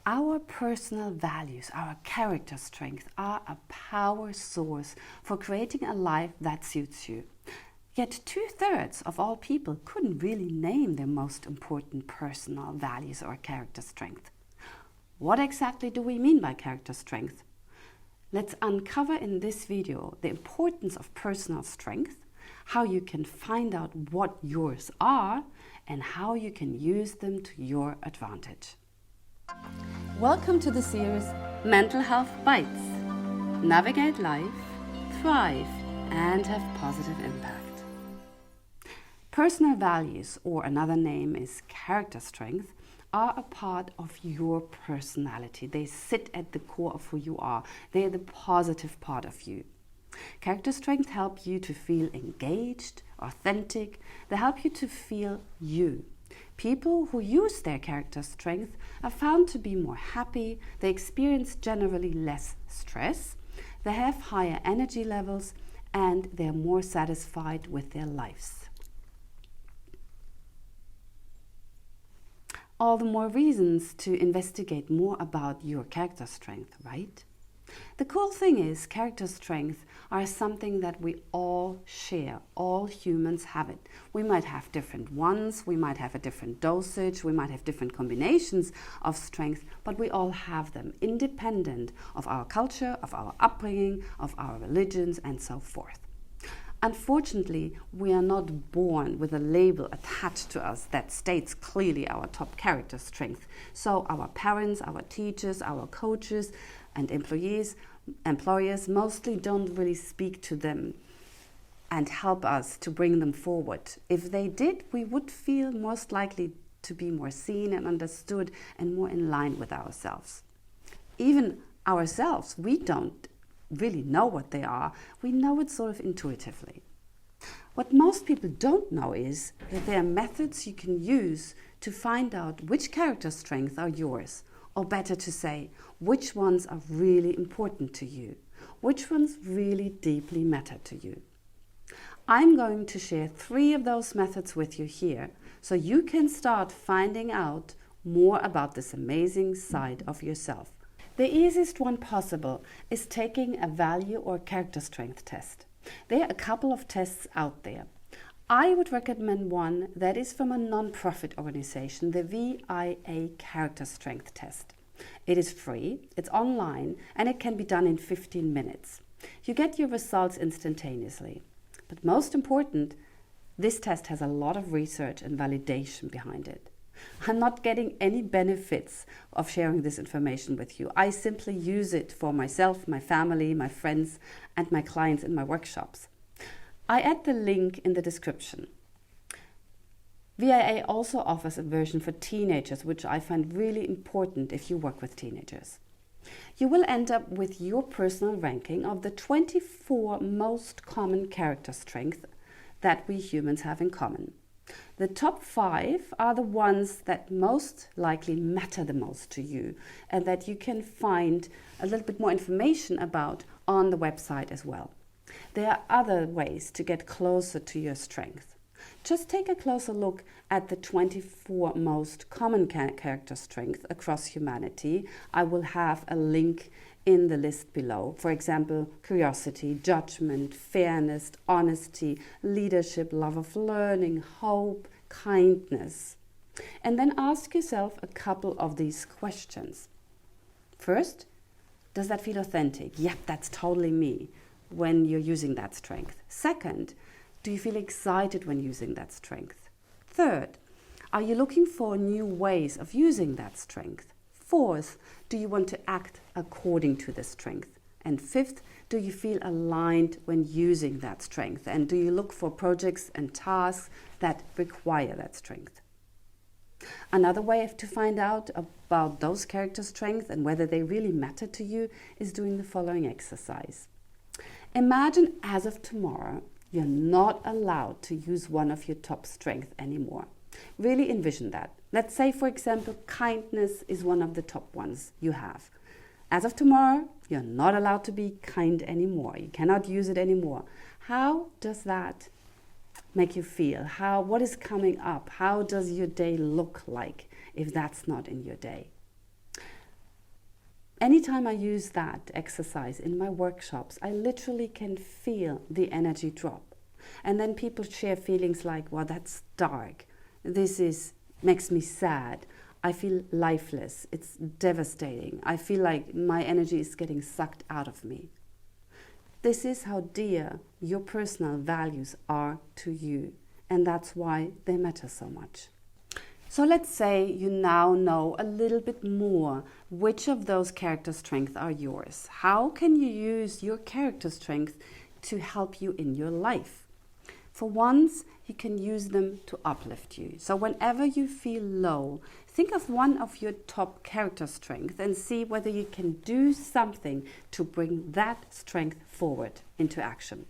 Our personal values, our character strength are a power source for creating a life that suits you. Yet 2/3 of all people couldn't really name their most important personal values or character strength. What exactly do we mean by character strength? Let's uncover in this video the importance of personal strength, how you can find out what yours are, and how you can use them to your advantage. Welcome to the series Mental Health Bites. Navigate life, thrive, and have positive impact. Personal values, or another name is character strength, are a part of your personality. They sit at the core of who you are. They are the positive part of you. Character strength help you to feel engaged, authentic. They help you to feel you. People who use their character strength are found to be more happy, they experience generally less stress, they have higher energy levels, and they are more satisfied with their lives. All the more reasons to investigate more about your character strength, right? The cool thing is, character strengths are something that we all share. All humans have it. We might have different ones, we might have a different dosage, we might have different combinations of strengths, but we all have them, independent of our culture, of our upbringing, of our religions, and so forth. Unfortunately, we are not born with a label attached to us that states clearly our top character strength. So our parents, our teachers, our coaches, and employers mostly don't really speak to them and help us to bring them forward. If they did, we would feel most likely to be more seen and understood and more in line with ourselves. Even ourselves, we don't really know what they are. We know it sort of intuitively. What most people don't know is that there are methods you can use to find out which character strengths are yours, or better to say, which ones are really important to you, which ones really deeply matter to you. I'm going to share 3 of those methods with you here, so you can start finding out more about this amazing side of yourself. The easiest one possible is taking a value or character strength test. There are a couple of tests out there. I would recommend one that is from a non-profit organization, the VIA Character Strength Test. It is free, it's online, and it can be done in 15 minutes. You get your results instantaneously. But most important, this test has a lot of research and validation behind it. I'm not getting any benefits of sharing this information with you. I simply use it for myself, my family, my friends, and my clients in my workshops. I add the link in the description. VIA also offers a version for teenagers, which I find really important if you work with teenagers. You will end up with your personal ranking of the 24 most common character strengths that we humans have in common. The top 5 are the ones that most likely matter the most to you and that you can find a little bit more information about on the website as well. There are other ways to get closer to your strength. Just take a closer look at the 24 most common character strengths across humanity. I will have a link in the list below. For example, curiosity, judgment, fairness, honesty, leadership, love of learning, hope, kindness. And then ask yourself a couple of these questions. First, does that feel authentic? Yep, that's totally me when you're using that strength. Second, do you feel excited when using that strength? Third, are you looking for new ways of using that strength? Fourth, do you want to act according to the strength? And fifth, do you feel aligned when using that strength? And do you look for projects and tasks that require that strength? Another way to find out about those character strengths and whether they really matter to you is doing the following exercise. Imagine as of tomorrow, you're not allowed to use one of your top strengths anymore. Really envision that. Let's say, for example, kindness is one of the top ones you have. As of tomorrow, you're not allowed to be kind anymore. You cannot use it anymore. How does that make you feel? What is coming up? How does your day look like if that's not in your day? Anytime I use that exercise in my workshops, I literally can feel the energy drop. And then people share feelings like, well, that's dark. Makes me sad. I feel lifeless. It's devastating. I feel like my energy is getting sucked out of me. This is how dear your personal values are to you. And that's why they matter so much. So let's say you now know a little bit more which of those character strengths are yours. How can you use your character strength to help you in your life? For once, you can use them to uplift you. So whenever you feel low, think of one of your top character strengths and see whether you can do something to bring that strength forward into action.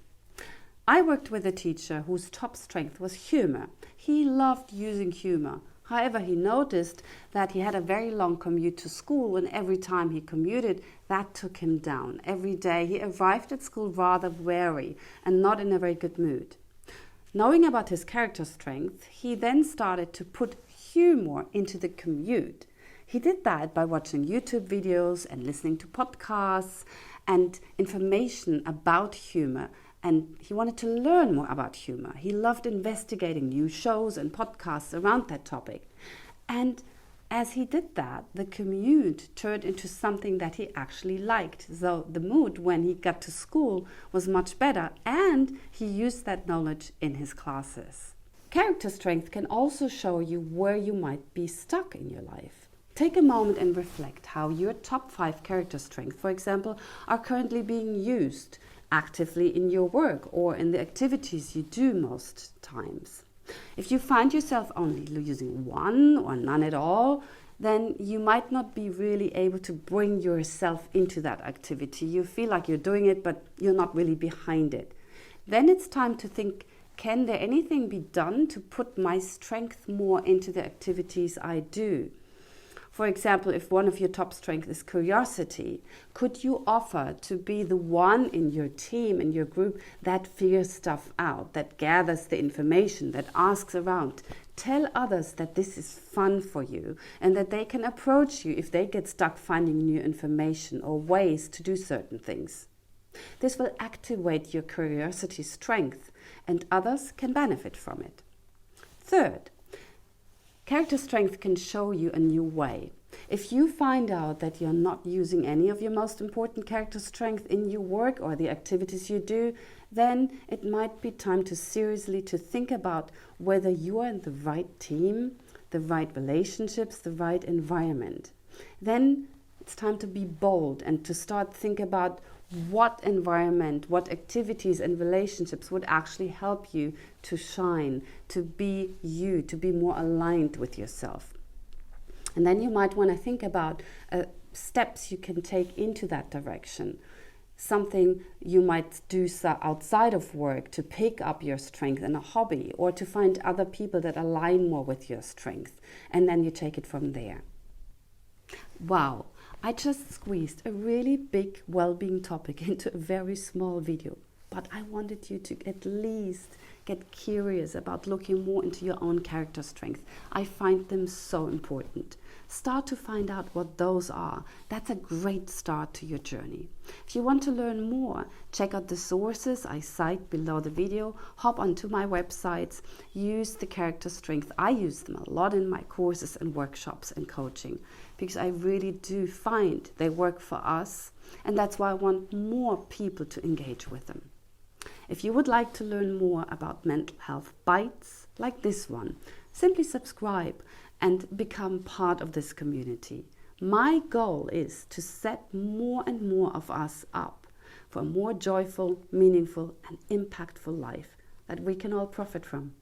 I worked with a teacher whose top strength was humor. He loved using humor. However, he noticed that he had a very long commute to school, and every time he commuted, that took him down. Every day he arrived at school rather weary and not in a very good mood. Knowing about his character strength, he then started to put humor into the commute. He did that by watching YouTube videos and listening to podcasts and information about humor. And he wanted to learn more about humor. He loved investigating new shows and podcasts around that topic. And as he did that, the commute turned into something that he actually liked. So the mood when he got to school was much better, and he used that knowledge in his classes. Character strength can also show you where you might be stuck in your life. Take a moment and reflect how your top 5 character strengths, for example, are currently being used actively in your work or in the activities you do most times. If you find yourself only using one or none at all, then you might not be really able to bring yourself into that activity. You feel like you're doing it, but you're not really behind it. Then it's time to think, can there anything be done to put my strength more into the activities I do? For example, if one of your top strengths is curiosity, could you offer to be the one in your team, in your group, that figures stuff out, that gathers the information, that asks around? Tell others that this is fun for you and that they can approach you if they get stuck finding new information or ways to do certain things. This will activate your curiosity strength and others can benefit from it. Third, character strength can show you a new way. If you find out that you're not using any of your most important character strength in your work or the activities you do, then it might be time to seriously think about whether you are in the right team, the right relationships, the right environment. Then it's time to be bold and to start think about what environment, what activities and relationships would actually help you to shine, to be you, to be more aligned with yourself. And then you might want to think about steps you can take into that direction. Something you might do outside of work to pick up your strength in a hobby or to find other people that align more with your strength. And then you take it from there. Wow, I just squeezed a really big well-being topic into a very small video. But I wanted you to at least get curious about looking more into your own character strengths. I find them so important. Start to find out what those are. That's a great start to your journey. If you want to learn more, check out the sources I cite below the video, hop onto my websites, use the character strength. I use them a lot in my courses and workshops and coaching because I really do find they work for us, and that's why I want more people to engage with them. If you would like to learn more about mental health bites like this one, simply subscribe and become part of this community. My goal is to set more and more of us up for a more joyful, meaningful and impactful life that we can all profit from.